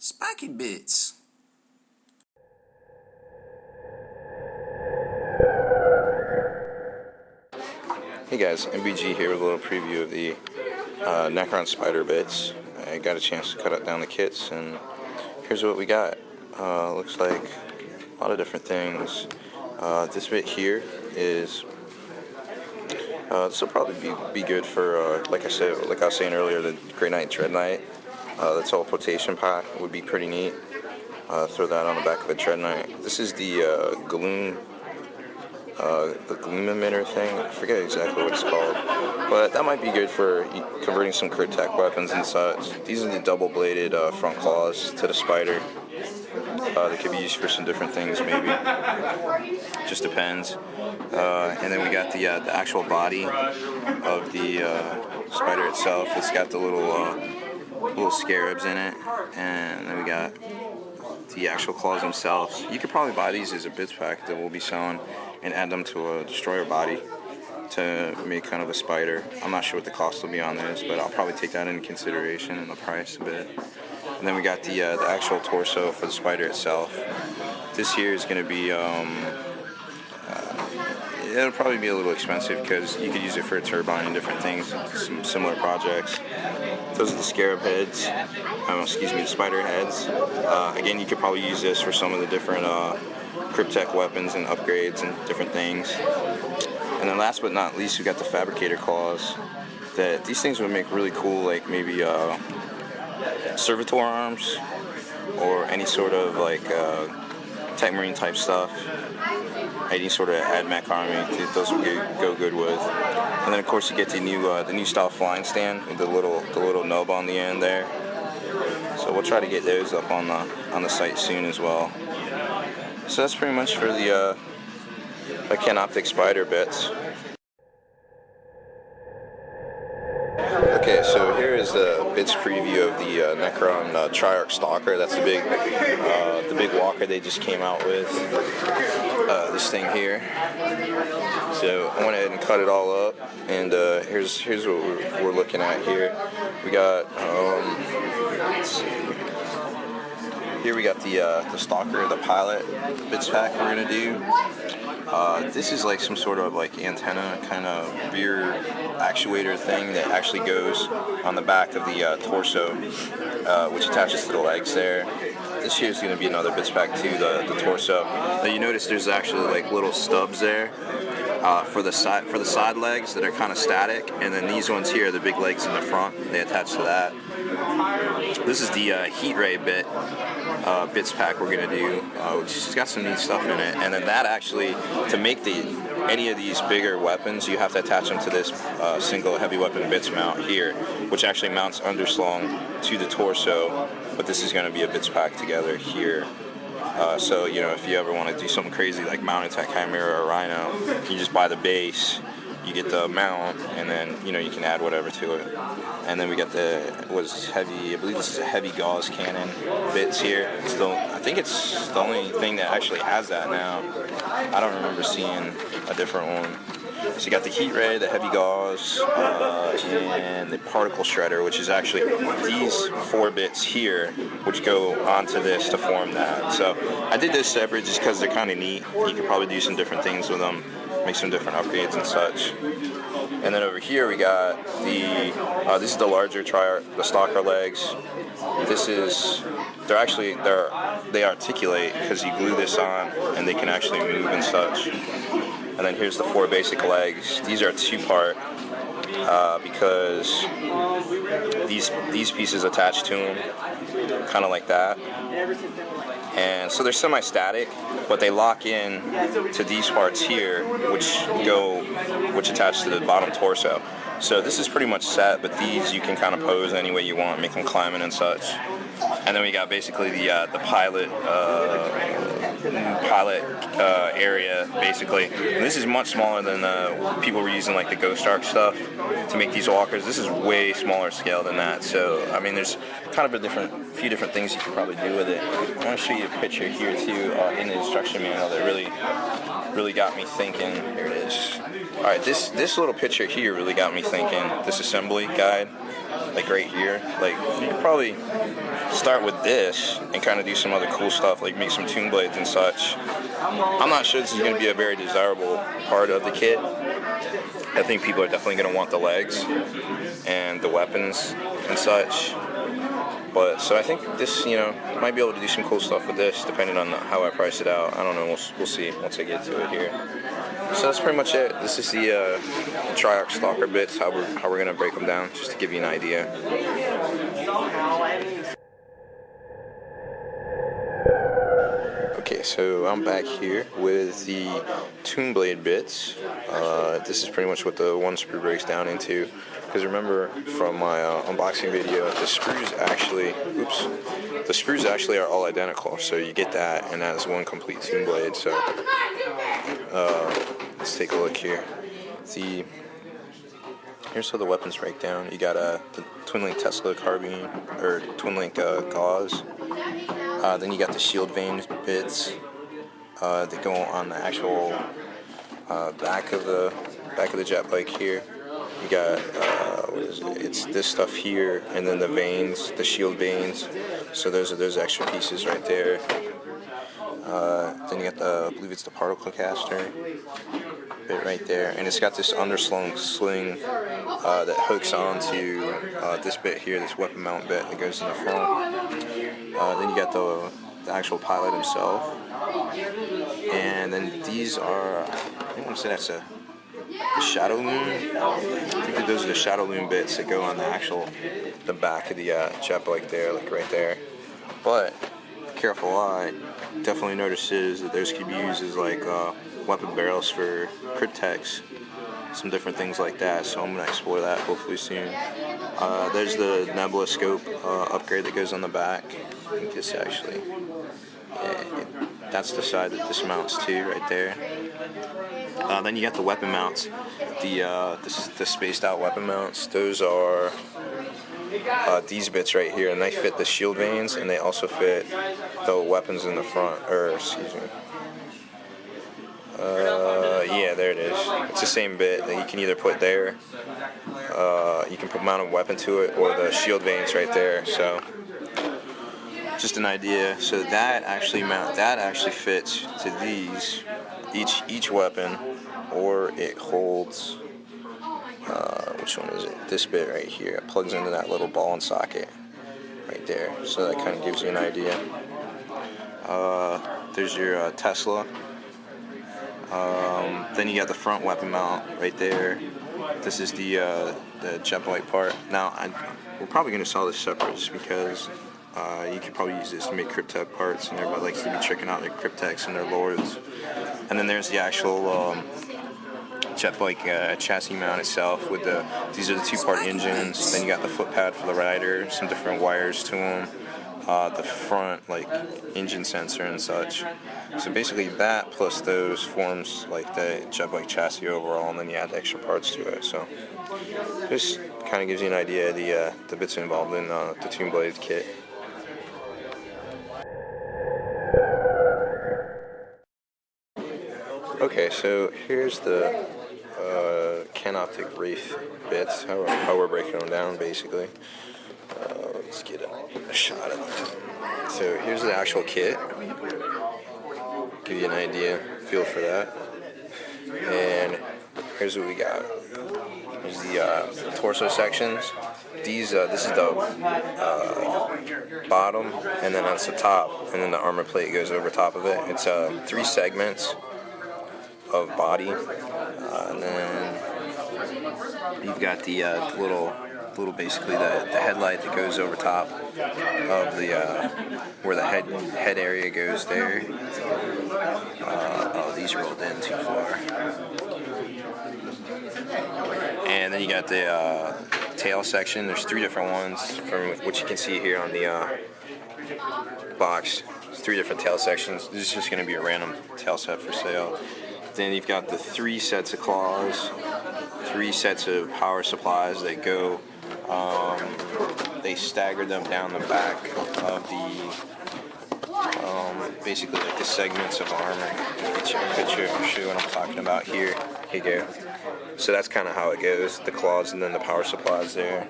Spikey Bits. Hey guys, MBG here with a little preview of the Necron Spyder bits. I got a chance to cut out down the kits, and here's what we got. Looks like a lot of different things. This bit here is this will probably be good for like I was saying earlier, the Grey Knight Dread Knight. The teleportation pack would be pretty neat. Throw that on the back of a Dread Knight. This is the Gloom. The gloom emitter thing. I forget exactly what it's called, but that might be good for converting some crit tech weapons and such. These are the double-bladed front claws to the Spyder. They could be used for some different things, maybe. Just depends. And then we got the actual body of the Spyder itself. It's got the little scarabs in it, and then we got the actual claws themselves. You could probably buy these as a bits pack that we'll be selling and add them to a destroyer body to make kind of a Spyder. I'm not sure what the cost will be on this, but I'll probably take that into consideration in the price a bit. And then we got the actual torso for the Spyder itself. This here is going to be, it'll probably be a little expensive because you could use it for a turbine and different things, some similar projects. Those are the scarab heads, the Spyder heads. Again, you could probably use this for some of the different Cryptech weapons and upgrades and different things. And then last but not least, we got the fabricator claws. That these things would make really cool, like maybe servitor arms or any sort of like tech marine type stuff. Any sort of AdMech army, those would go good with. And then of course you get the new style flying stand with the little nub on the end there. So we'll try to get those up on the site soon as well. So that's pretty much for the Canoptek Spyder bits. Okay, so here is the bits preview of the Necron Triarch Stalker. That's the big walker they just came out with. This thing here. So I went ahead and cut it all up, and here's what we're looking at here. We got let's see. Here we got the Stalker, the pilot bits pack we're gonna do. This is like some sort of like antenna kind of rear actuator thing that actually goes on the back of the torso, which attaches to the legs there. This here is going to be another bits pack too, the torso. Now you notice there's actually like little stubs there for the side legs that are kind of static, and then these ones here are the big legs in the front. They attach to that. This is the heat ray bits pack we're gonna do, which has got some neat stuff in it. And then that actually, to make any of these bigger weapons, you have to attach them to this single heavy weapon bits mount here, which actually mounts underslung to the torso. But this is gonna be a bits pack together here. So you know, if you ever want to do something crazy like mount attack Chimera or Rhino, you just buy the base. You get the mount, and then you know you can add whatever to it. And then we got I believe this is a heavy gauze cannon bits here. I think it's the only thing that actually has that now. I don't remember seeing a different one. So you got the heat ray, the heavy gauze, and the particle shredder, which is actually these 4 bits here, which go onto this to form that. So I did this separate just because they're kind of neat. You could probably do some different things with them, make some different upgrades and such. And then over here we got this is the larger Triarch, the Stalker legs. They articulate because you glue this on and they can actually move and such. And then here's the 4 basic legs. These are 2-part because these pieces attach to them, kind of like that. And so they're semi-static, but they lock in to these parts here, which attach to the bottom torso. So this is pretty much set, but these you can kind of pose any way you want, make them climbing and such. And then we got basically the pilot area, basically. And this is much smaller than people were using like the Ghost Arc stuff to make these walkers. This is way smaller scale than that. So I mean, there's kind of a few different things you can probably do with it. I want to show you a picture here too in the instruction manual that really got me thinking. Here it is. All right, this little picture here really got me thinking. This assembly guide. like right here. Like you could probably start with this and kind of do some other cool stuff, like make some tomb blades and such. I'm not sure this is going to be a very desirable part of the kit. I think people are definitely going to want the legs and the weapons and such. But so I think this, might be able to do some cool stuff with this, depending on how I price it out. I don't know. We'll see once I get to it here. So that's pretty much it. This is the Triarch Stalker bits. How we're gonna break them down, just to give you an idea. Okay, so I'm back here with the Tomb Blade bits. This is pretty much what the one sprue breaks down into. Because remember from my unboxing video, the sprues actually are all identical. So you get that, and that is one complete Tomb Blade. So let's take a look here. Here's how the weapons break down. You got the Twin Link Tesla carbine, or Twin Link gauze. Then you got the shield vein bits that go on the actual back of the jet bike here. You got what is it? It's this stuff here, and then the veins, the shield veins. So those are those extra pieces right there. Then you got I believe it's the particle caster bit right there, and it's got this underslung sling that hooks onto this bit here, this weapon mount bit that goes in the front. Then you got the actual pilot himself, and then these are, I want to say that's a shadow loom. I think that those are the shadow loom bits that go on the back of the jet bike there, like right there. But careful eye definitely notices that those could be used as like weapon barrels for cryptex, some different things like that. So I'm gonna explore that hopefully soon. There's the nebula scope upgrade that goes on the back. I think this actually, that's the side that this mounts to right there. Then you got the weapon mounts, the spaced out weapon mounts. Those are these bits right here, and they fit the shield veins, and they also fit the weapons in the front, or excuse me. Yeah, there it is. It's the same bit that you can either put there, you can mount a weapon to it, or the shield veins right there. So just an idea. So that actually fits to these, each weapon, or it holds. Which one is it? This bit right here. It plugs into that little ball and socket right there. So that kind of gives you an idea. There's your Tesla. Then you got the front weapon mount right there. This is the jet bike part. Now we're probably going to sell this separate, just because you could probably use this to make cryptek parts, and everybody likes to be tricking out their crypteks and their lords. And then there's the actual jet bike chassis mount itself with these are the two-part engines. Then you got the foot pad for the rider, some different wires to them, the front like engine sensor and such. So basically that plus those forms like the jet bike chassis overall, and then you add extra parts to it. So just kind of gives you an idea of the bits involved in the Tomb Blade kit. Okay, so here's the Canoptek Wraith bits, how we're breaking them down basically. Let's get a shot of them. So here's the actual kit. Give you an idea, feel for that. And here's what we got. Here's the torso sections. This is the bottom, and then that's the top, and then the armor plate goes over top of it. It's 3 segments of body, and then you've got the little basically the headlight that goes over top of the where the head area goes there. Oh, these rolled in too far. And then you got the tail section. There's 3 different ones, from which you can see here on the box. There's 3 different tail sections. This is just going to be a random tail set for sale. Then you've got the 3 sets of claws, 3 sets of power supplies that go, they stagger them down the back of the, basically like the segments of armor. Get you a picture and show what I'm talking about here. Here you go. So that's kind of how it goes, the claws and then the power supplies there.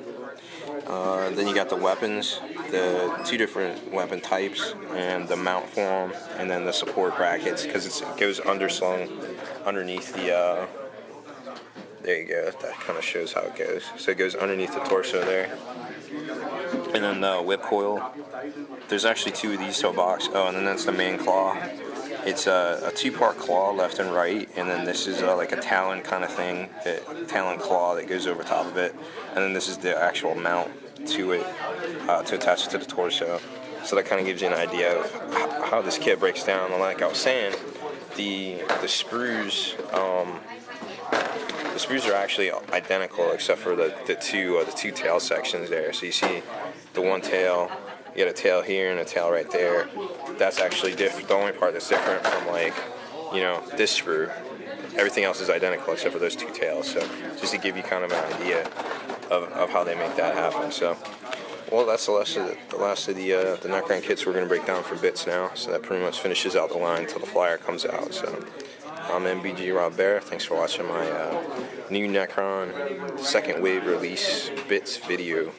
Then you got the weapons, the 2 different weapon types, and the mount for them, and then the support brackets, because it goes underslung underneath the, there you go, that kind of shows how it goes. So it goes underneath the torso there. And then the whip coil, there's actually 2 of these to a box. Oh, and then that's the main claw. It's a 2-part claw, left and right, and then this is like a talon kind of thing, talon claw that goes over top of it, and then this is the actual mount to it, to attach it to the torso. So that kind of gives you an idea of how this kit breaks down. And like I was saying, the sprues are actually identical except for the two tail sections there. So you see the one tail. You got a tail here and a tail right there. That's actually different. The only part that's different from, like, you know, this sprue. Everything else is identical except for those 2 tails. So just to give you kind of an idea of how they make that happen. So, well, that's the last of the Necron kits we're going to break down for bits now. So that pretty much finishes out the line until the flyer comes out. So I'm MBG Rob Bear. Thanks for watching my new Necron second wave release bits video.